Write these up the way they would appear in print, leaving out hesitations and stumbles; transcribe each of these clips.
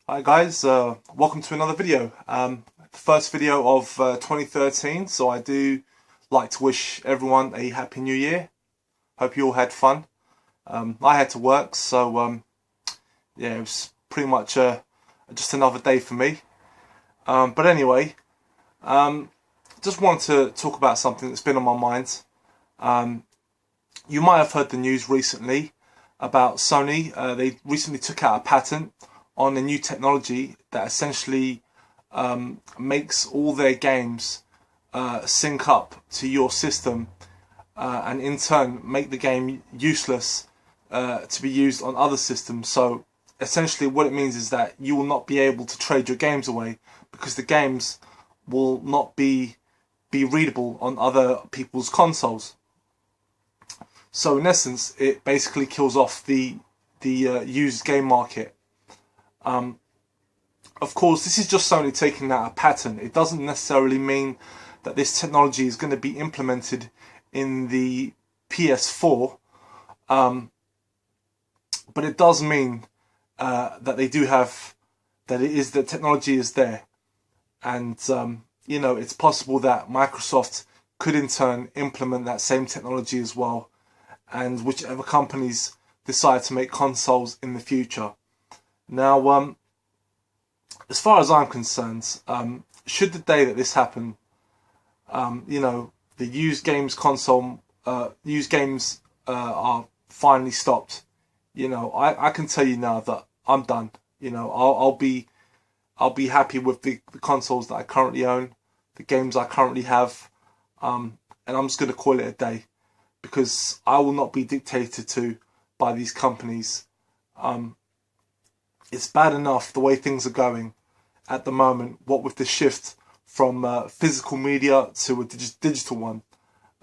Hi guys, welcome to another video. The first video of 2013, so I do like to wish everyone a happy new year. Hope you all had fun. I had to work, so yeah, it was pretty much just another day for me. But anyway, just wanted to talk about something that's been on my mind. You might have heard the news recently about Sony. They recently took out a patent on a new technology that essentially makes all their games sync up to your system and in turn make the game useless to be used on other systems. So essentially what it means is that you will not be able to trade your games away because the games will not be readable on other people's consoles. So in essence, it basically kills off the used game market. Of course, this is just Sony taking out a patent. It doesn't necessarily mean that this technology is going to be implemented in the PS4, but it does mean that they do have, that the technology is there, and you know, it's possible that Microsoft could in turn implement that same technology as well, and whichever companies decide to make consoles in the future. Now, as far as I'm concerned, should the day that this happen, you know, the used games are finally stopped. You know, I can tell you now that I'm done. You know, I'll be happy with the consoles that I currently own, the games I currently have, and I'm just going to call it a day, because I will not be dictated to by these companies. It's bad enough the way things are going at the moment, what with the shift from physical media to a digital one,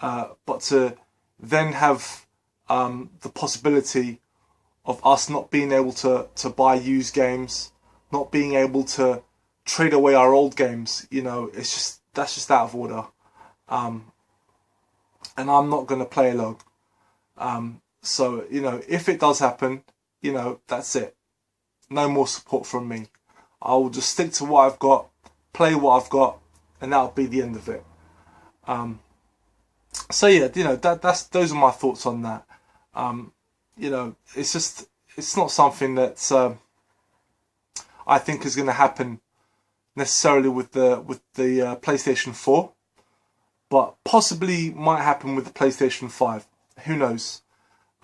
but to then have the possibility of us not being able to buy used games, not being able to trade away our old games, you know, that's just out of order. And I'm not going to play along. So, you know, if it does happen, you know, that's it. No more support from me. I will just stick to what I've got, play what I've got, and that'll be the end of it. So yeah, you know, those are my thoughts on that. You know, it's not something that I think is going to happen necessarily with the PlayStation 4, but possibly might happen with the PlayStation 5. Who knows?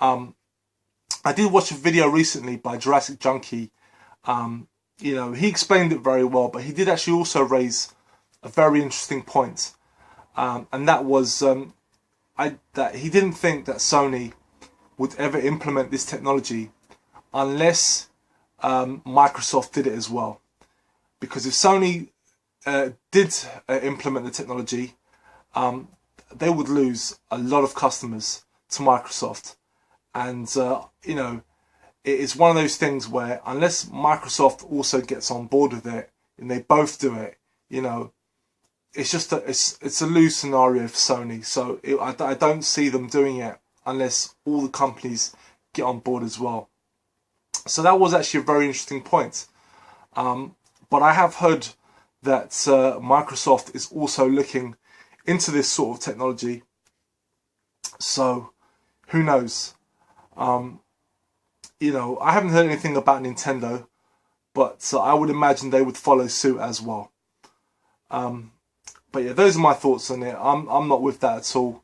I did watch a video recently by Jurassic Junkie. You know, he explained it very well, but he did actually also raise a very interesting point, and that was that he didn't think that Sony would ever implement this technology unless Microsoft did it as well. Because if Sony did implement the technology, they would lose a lot of customers to Microsoft, and you know, it is one of those things where unless Microsoft also gets on board with it and they both do it, you know, it's just it's a lose scenario for Sony. So I don't see them doing it unless all the companies get on board as well. So that was actually a very interesting point. But I have heard that Microsoft is also looking into this sort of technology. So who knows? You know, I haven't heard anything about Nintendo, but I would imagine they would follow suit as well. But yeah, those are my thoughts on it. I'm not with that at all.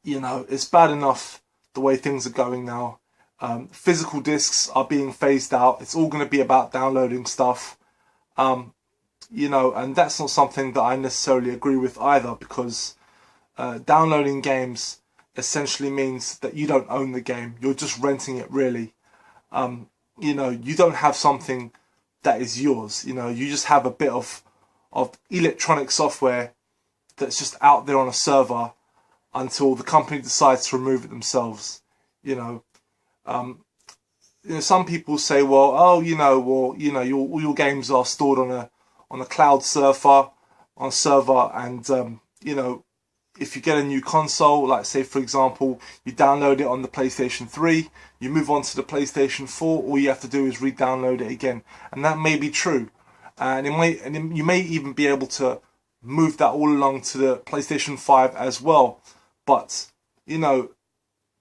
You know, it's bad enough the way things are going now. Physical discs are being phased out. It's all going to be about downloading stuff. You know, and that's not something that I necessarily agree with either, because downloading games essentially means that you don't own the game. You're just renting it, really. You know, you don't have something that is yours. You know, you just have a bit of electronic software that's just out there on a server until the company decides to remove it themselves. You know, some people say, well, oh, all your games are stored on a cloud server, and you know, if you get a new console, like say for example, you download it on the PlayStation 3, you move on to the PlayStation 4, all you have to do is re-download it again. And that may be true. And you may even be able to move that all along to the PlayStation 5 as well. But, you know,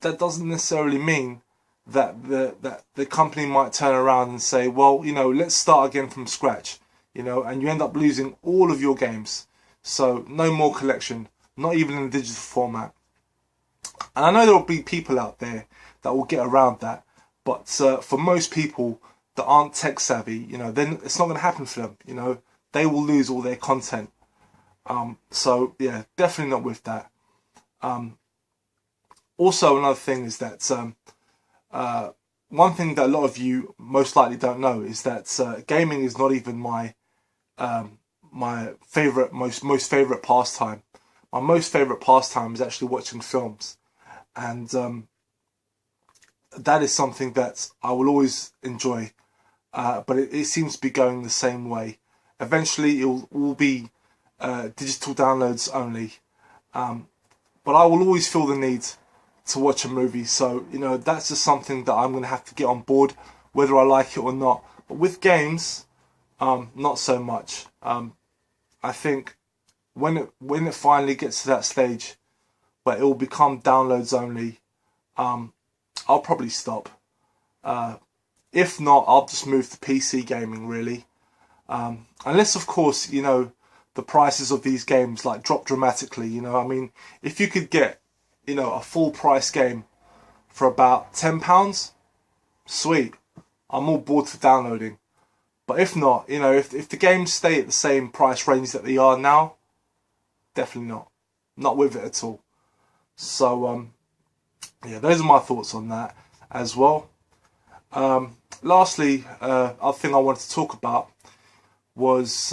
that doesn't necessarily mean that the company might turn around and say, well, you know, let's start again from scratch, you know, and you end up losing all of your games. So no more collection, not even in digital format. And I know there will be people out there that will get around that, but for most people that aren't tech savvy, you know, then it's not going to happen for them. You know, they will lose all their content. So yeah, definitely not with that. Also, another thing is that one thing that a lot of you most likely don't know is that gaming is not even my my favorite, most favorite pastime. My most favorite pastime is actually watching films, and that is something that I will always enjoy. But it seems to be going the same way. Eventually, it will all be digital downloads only. But I will always feel the need to watch a movie. So, you know, that's just something that I'm going to have to get on board, whether I like it or not. But with games, not so much. I think when it finally gets to that stage where it will become downloads only, I'll probably stop. If not, I'll just move to PC gaming, really. Unless, of course, you know, the prices of these games like drop dramatically. You know, I mean, if you could get, you know, a full price game for about £10, sweet. I'm all board for downloading. But if not, you know, if the games stay at the same price range that they are now, definitely not. Not with it at all. So, yeah, those are my thoughts on that as well. Lastly, other thing I wanted to talk about was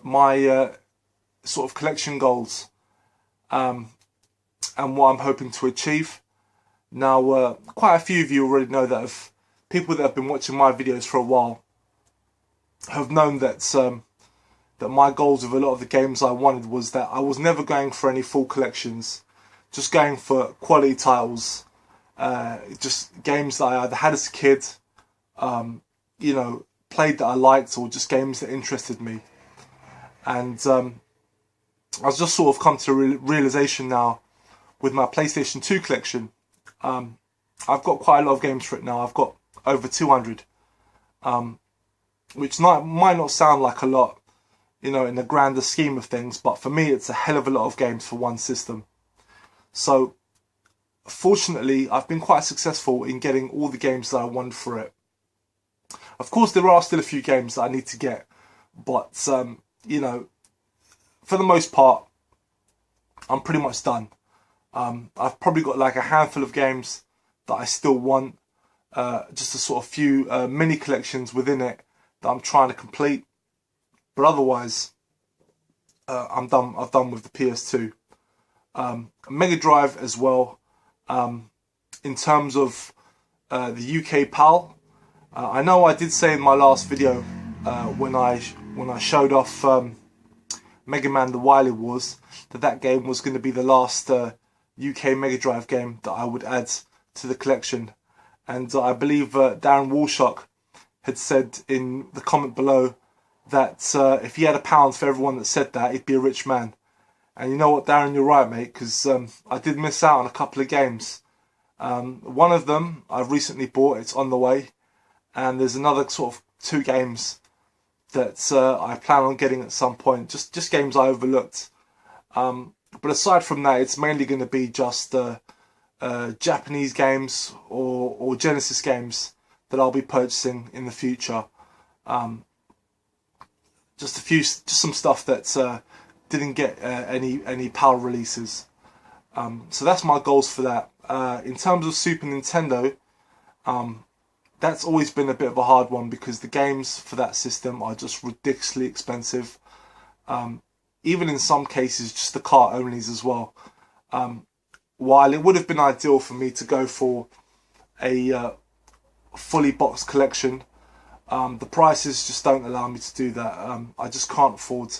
my sort of collection goals and what I'm hoping to achieve. Now, quite a few of you already know that people that have been watching my videos for a while have known that that my goals with a lot of the games I wanted was that I was never going for any full collections, just going for quality titles, just games that I either had as a kid, you know, played that I liked, or just games that interested me. And I've just sort of come to a realization now with my PlayStation 2 collection. I've got quite a lot of games for it now. I've got over 200, which might not sound like a lot, you know, in the grander scheme of things, but for me it's a hell of a lot of games for one system. So fortunately, I've been quite successful in getting all the games that I want for it. Of course, there are still a few games that I need to get, but you know, for the most part, I'm pretty much done. I've probably got like a handful of games that I still want, just a sort of few mini collections within it that I'm trying to complete. But otherwise, I'm done. I've done with the PS2, Mega Drive as well. In terms of the UK PAL, I know I did say in my last video when I showed off Mega Man: The Wily Wars that game was going to be the last UK Mega Drive game that I would add to the collection, and I believe Darren Walshock had said in the comment below that if he had £1 for everyone that said that, he'd be a rich man. And you know what, Darren, you're right, mate, because I did miss out on a couple of games. One of them I've recently bought, it's on the way, and there's another sort of 2 games that I plan on getting at some point, just games I overlooked. But aside from that, it's mainly going to be just Japanese games or Genesis games that I'll be purchasing in the future. Just some stuff that didn't get any PAL releases. So that's my goals for that. In terms of Super Nintendo, that's always been a bit of a hard one because the games for that system are just ridiculously expensive. Even in some cases, just the cart onlys as well. While it would have been ideal for me to go for a fully boxed collection, the prices just don't allow me to do that. I just can't afford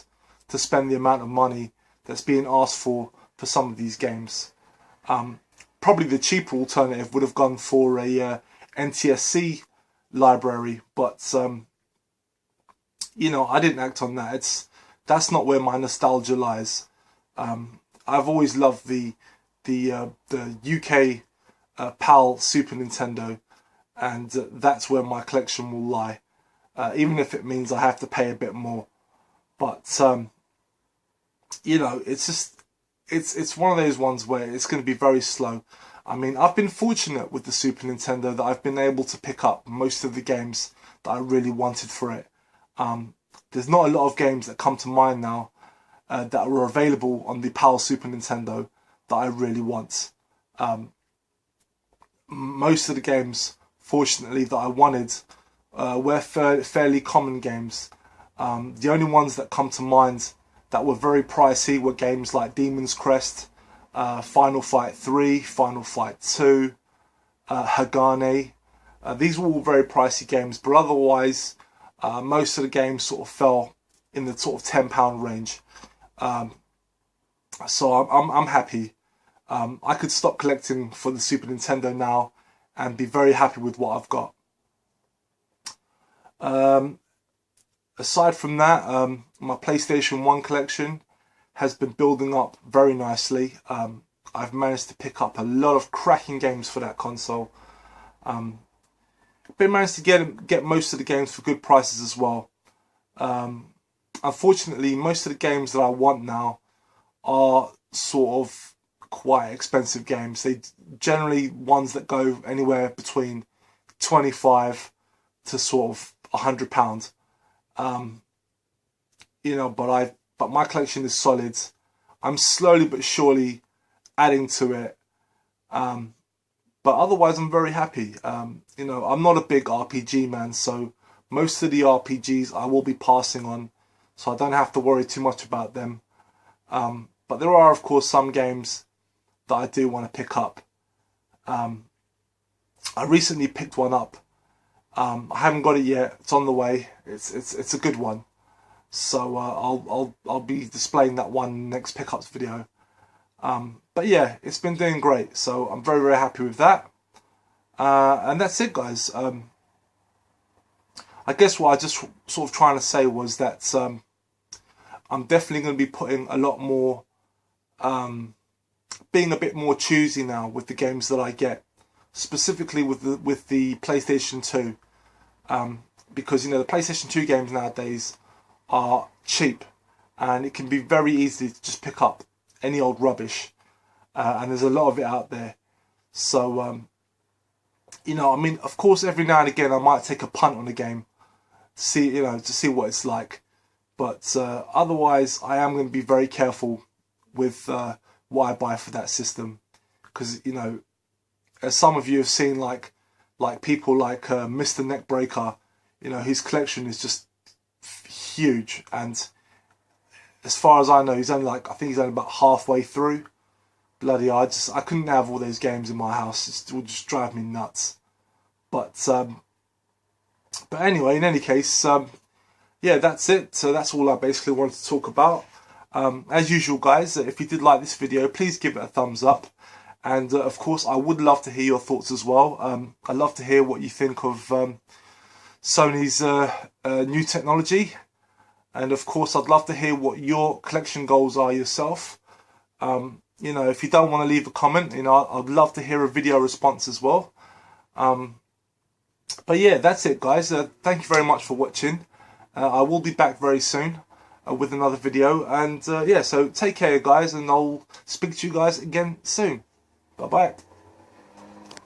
to spend the amount of money that's being asked for for some of these games. Probably the cheaper alternative would have gone for a NTSC library, but you know, I didn't act on that. That's not where my nostalgia lies. I've always loved the UK PAL Super Nintendo, and that's where my collection will lie, even if it means I have to pay a bit more. But you know, it's one of those ones where it's going to be very slow. I mean, I've been fortunate with the Super Nintendo that I've been able to pick up most of the games that I really wanted for it. There's not a lot of games that come to mind now that were available on the PAL Super Nintendo that I really want. Most of the games, fortunately, that I wanted were fairly common games. The only ones that come to mind that were very pricey were games like Demon's Crest, Final Fight 3, Final Fight 2, Hagane. These were all very pricey games, but otherwise most of the games sort of fell in the sort of £10 range. So I'm happy. I could stop collecting for the Super Nintendo now and be very happy with what I've got. Aside from that, my PlayStation 1 collection has been building up very nicely. I've managed to pick up a lot of cracking games for that console. But managed to get most of the games for good prices as well. Unfortunately, most of the games that I want now are sort of quite expensive games. They generally ones that go anywhere between 25 to sort of £100. You know, but my collection is solid. I'm slowly but surely adding to it. But otherwise, I'm very happy. You know, I'm not a big RPG man, so most of the RPGs I will be passing on, so I don't have to worry too much about them. But there are, of course, some games that I do want to pick up. I recently picked one up. I haven't got it yet. It's on the way. It's a good one. So I'll be displaying that one next pickups video. But yeah, it's been doing great. So I'm very, very happy with that. And that's it, guys. I guess what I just sort of trying to say was that I'm definitely going to be putting a lot more, being a bit more choosy now with the games that I get, specifically with the PlayStation 2. Because, you know, the PlayStation 2 games nowadays are cheap, and it can be very easy to just pick up any old rubbish, and there's a lot of it out there. So you know, I mean, of course, every now and again I might take a punt on a game to see what it's like, but otherwise I am going to be very careful with what I buy for that system, because, you know, as some of you have seen, like people like Mr. Neckbreaker, you know, his collection is just huge, and as far as I know, he's only I think he's only about halfway through. Bloody hell, I couldn't have all those games in my house. It would just drive me nuts. But anyway, in any case, yeah, that's it. So that's all I basically wanted to talk about. As usual, guys, if you did like this video, please give it a thumbs up. And of course, I would love to hear your thoughts as well. I'd love to hear what you think of Sony's new technology. And of course, I'd love to hear what your collection goals are yourself. You know, if you don't want to leave a comment, you know, I'd love to hear a video response as well. But yeah, that's it, guys. Thank you very much for watching. I will be back very soon with another video. And yeah, so take care, guys, and I'll speak to you guys again soon. Bye-bye.